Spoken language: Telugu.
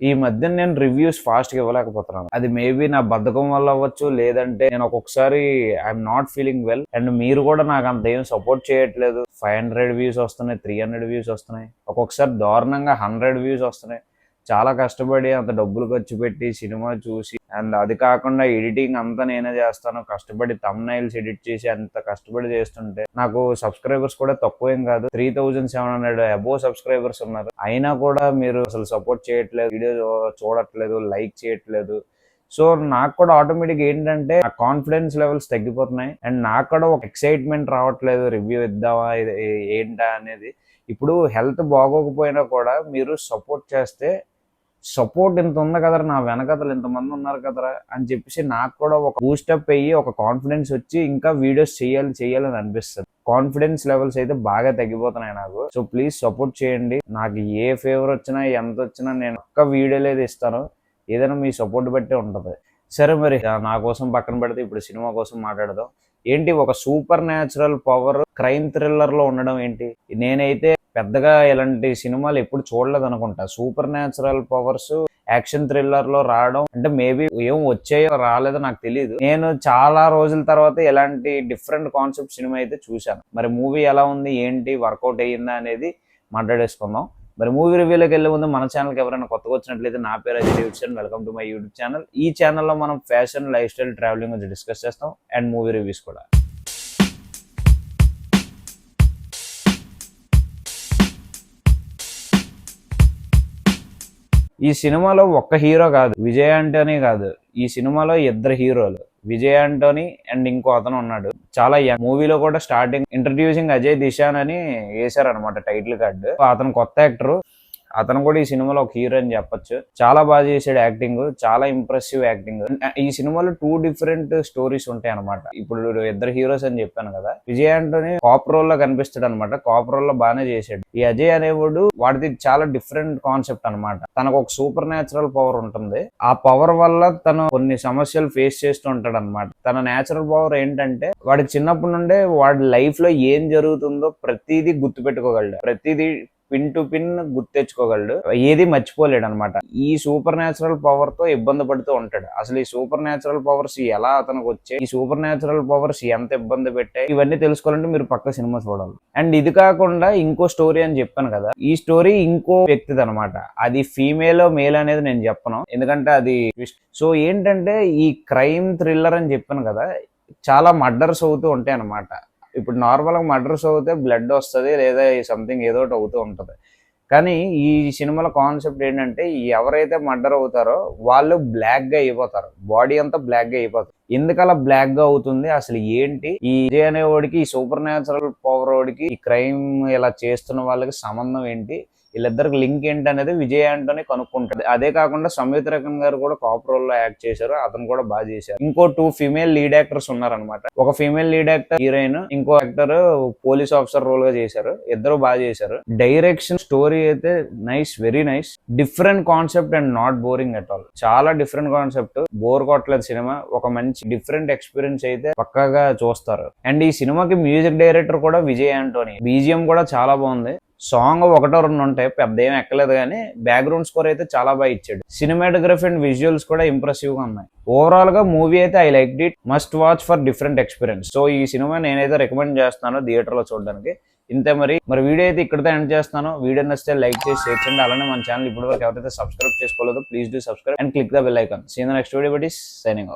ఈ మధ్య నేను రివ్యూస్ ఫాస్ట్ గా ఇవ్వలేకపోతున్నాను. అది మేబీ నా బద్ధకం వల్ల అవ్వచ్చు, లేదంటే నేను ఒక్కొక్కసారి I'm not feeling well. And మీరు కూడా నాకు అంత ఏం సపోర్ట్ చేయట్లేదు. 500 వ్యూస్ వస్తున్నాయి, 300 వ్యూస్ వస్తున్నాయి, ఒక్కొక్కసారి దారుణంగా 100 వ్యూస్ వస్తున్నాయి. చాలా కష్టపడి అంత డబ్బులు ఖర్చు పెట్టి సినిమా చూసి, అండ్ అది కాకుండా ఎడిటింగ్ అంతా నేనే చేస్తాను. కష్టపడి థంబ్నైల్స్ ఎడిట్ చేసి అంత కష్టపడి చేస్తుంటే నాకు సబ్స్క్రైబర్స్ కూడా తక్కువేం కాదు, 3700 అబోవ్ సబ్స్క్రైబర్స్ ఉన్నారు. అయినా కూడా మీరు అసలు సపోర్ట్ చేయట్లేదు, వీడియో చూడట్లేదు, లైక్ చేయట్లేదు. సో నాకు కూడా ఆటోమేటిక్ ఏంటంటే ఆ కాన్ఫిడెన్స్ లెవెల్స్ తగ్గిపోతున్నాయి. అండ్ నాకు కూడా ఒక ఎక్సైట్మెంట్ రావట్లేదు, రివ్యూ ఇద్దామా ఏంటా అనేది. ఇప్పుడు హెల్త్ బాగోకపోయినా కూడా మీరు సపోర్ట్ చేస్తే, సపోర్ట్ ఇంత ఉంది కదరా, నా వెనకతలు ఇంతమంది ఉన్నారు కదరా అని చెప్పేసి నాకు కూడా ఒక బూస్టప్ అయ్యి ఒక కాన్ఫిడెన్స్ వచ్చి ఇంకా వీడియోస్ చేయాలని అనిపిస్తుంది. కాన్ఫిడెన్స్ లెవెల్స్ అయితే బాగా తగ్గిపోతున్నాయి నాకు. సో ప్లీజ్ సపోర్ట్ చేయండి. నాకు ఏ ఫేవర్ వచ్చినా ఎంత వచ్చినా నేను ఒక్క వీడియో లేదు ఇస్తాను. ఏదైనా మీ సపోర్ట్ బట్టే ఉంటుంది. సరే మరి నా కోసం పక్కన పెడితే ఇప్పుడు సినిమా కోసం మాట్లాడదాం. ఏంటి ఒక super natural power crime thriller లో ఉండడం ఏంటి? నేనైతే పెద్దగా ఇలాంటి సినిమాలు ఎప్పుడు చూడలేదు అనుకుంటా. Super natural powers action thriller లో రావడం అంటే మేబీ ఏం వచ్చాయో రాలేదో నాకు తెలియదు. నేను చాలా రోజుల తర్వాత ఇలాంటి డిఫరెంట్ కాన్సెప్ట్ సినిమా అయితే చూశాను. మరి మూవీ ఎలా ఉంది, ఏంటి, వర్కౌట్ అయ్యిందా అనేది మాట్లాడేసుకుందాం. మరి మూవీ రివ్యూలోకి వెళ్ళే ముందు మన ఛానల్కి ఎవరైనా కొత్తగా వచ్చినట్లయితే నా పేరు Ajay Davidson. Welcome to my YouTube channel. ఈ ఛానల్లో మనం ఫ్యాషన్, లైఫ్ స్టైల్, ట్రావెలింగ్ గురించి డిస్కస్ చేస్తాం అండ్ మూవీ రివ్యూస్ కూడా. ఈ సినిమాలో ఒక్క హీరో కాదు, విజయ్ ఆంటోనీ కాదు, ఈ సినిమాలో ఇద్దరు హీరోలు, విజయ్ ఆంటోనీ అండ్ ఇంకో అతను ఉన్నాడు. చాలా మూవీలో కూడా స్టార్టింగ్ ఇంట్రడ్యూసింగ్ అజయ్ దిశాన్ అని వేశారనమాట టైటిల్ కార్డు. అతను కొత్త యాక్టర్, అతను కూడా ఈ సినిమాలో ఒక హీరో అని చెప్పొచ్చు. చాలా బాగా చేసాడు యాక్టింగ్, చాలా ఇంప్రెసివ్ యాక్టింగ్. ఈ సినిమాలో 2 డిఫరెంట్ స్టోరీస్ ఉంటాయి అనమాట. ఇప్పుడు ఇద్దరు హీరోస్ అని చెప్పాను కదా, విజయ్ ఆంటోనీ కాప్ రోల్ లో కనిపిస్తాడు అనమాట. కాప్ రోల్ లో బాగానే చేసాడు. ఈ అజయ్ అనేవాడు వాడిది చాలా డిఫరెంట్ కాన్సెప్ట్ అనమాట. తనకు ఒక సూపర్ న్యాచురల్ పవర్ ఉంటుంది. ఆ పవర్ వల్ల తను కొన్ని సమస్యలు ఫేస్ చేస్తూ ఉంటాడు అనమాట. తన న్యాచురల్ పవర్ ఏంటంటే వాడికి చిన్నప్పటి నుండే వాడి లైఫ్ లో ఏం జరుగుతుందో ప్రతిదీ గుర్తు పెట్టుకోగలడు, ప్రతిదీ పిన్ టు పిన్ గుర్తెచ్చుకోగలడు, ఏది మర్చిపోలేడు అనమాట. ఈ సూపర్ న్యాచురల్ పవర్ తో ఇబ్బంది పడుతూ ఉంటాడు. అసలు ఈ సూపర్ న్యాచురల్ పవర్స్ ఎలా అతనికి వచ్చాయి, ఈ సూపర్ న్యాచురల్ పవర్స్ ఎంత ఇబ్బంది పెట్టాయి, ఇవన్నీ తెలుసుకోవాలంటే మీరు పక్క సినిమా చూడాలి. అండ్ ఇది కాకుండా ఇంకో స్టోరీ అని చెప్పాను కదా, ఈ స్టోరీ ఇంకో వ్యక్తిది అనమాట. అది ఫీమేల్ మేల్ అనేది నేను చెప్పను, ఎందుకంటే అది. సో ఏంటంటే ఈ క్రైమ్ థ్రిల్లర్ అని చెప్పాను కదా, చాలా మర్డర్స్ అవుతూ ఉంటాయి అనమాట. ఇప్పుడు నార్మల్గా మర్డర్స్ అవుతే బ్లడ్ వస్తుంది, లేదా సంథింగ్ ఏదో ఒకటి అవుతూ ఉంటుంది. కానీ ఈ సినిమాలో కాన్సెప్ట్ ఏంటంటే ఎవరైతే మర్డర్ అవుతారో వాళ్ళు బ్లాక్ గా అయిపోతారు, బాడీ అంతా బ్లాక్ గా అయిపోతారు. ఎందుకలా బ్లాక్ గా అవుతుంది, అసలు ఏంటి, ఈ విజయ్ అనేవాడికి, ఈ సూపర్ న్యాచురల్ పవర్ వాడికి, ఈ క్రైమ్ ఇలా చేస్తున్న వాళ్ళకి సంబంధం ఏంటి, వీళ్ళిద్దరికి లింక్ ఏంటి అనేది విజయ్ ఆంటోనీ కనుక్కుంటాడు. అదే కాకుండా సంయుక్త రకన్ గారు కూడా కాప్ రోల్ లో యాక్ట్ చేశారు, అతను కూడా బాగా చేశారు. ఇంకో 2 ఫీమేల్ లీడ్ యాక్టర్స్ ఉన్నారనమాట. ఒక ఫీమేల్ లీడ్ యాక్టర్ హీరోయిన్, ఇంకో యాక్టర్ పోలీస్ ఆఫీసర్ రోల్ గా చేశారు. ఇద్దరు బాగా చేశారు. డైరెక్షన్, స్టోరీ అయితే nice, very nice, different concept and not boring at all. చాలా డిఫరెంట్ కాన్సెప్ట్, బోర్ కొట్టలేదు సినిమా. ఒక మంచి డిఫరెంట్ ఎక్స్పీరియన్స్ అయితే పక్కాగా చూస్తారు. అండ్ ఈ సినిమాకి మ్యూజిక్ డైరెక్టర్ కూడా విజయ్ ఆంటోనీ. బీజిఎం కూడా చాలా బాగుంది. సాంగ్ 1-2 ఉంటాయి, పెద్ద ఏం ఎక్కలేదు, కానీ బ్యాక్గ్రౌండ్ స్కోర్ అయితే చాలా బాగా ఇచ్చాడు. సినిమాటోగ్రఫీ అండ్ విజువల్స్ కూడా ఇంప్రెసివ్ గా ఉన్నాయి. ఓవరాల్ గా మూవీ అయితే I like it, must watch for different experience. So ఈ సినిమా నేనైతే రికమెండ్ చేస్తాను థియేటర్ లో చూడడానికి. ఇంతే. మరి వీడియో అయితే ఇక్కడితో ఎండ్ చేస్తాను. వీడియో నచ్చితే లైక్ చేసి షేర్ చేయండి. అలానే మన ఛానల్ ఇప్పటివరకు ఎవరైతే సబ్స్క్రైబ్ చేసుకోలేదో please do subscribe and click the bell icon. See you in the next video. But is signing of.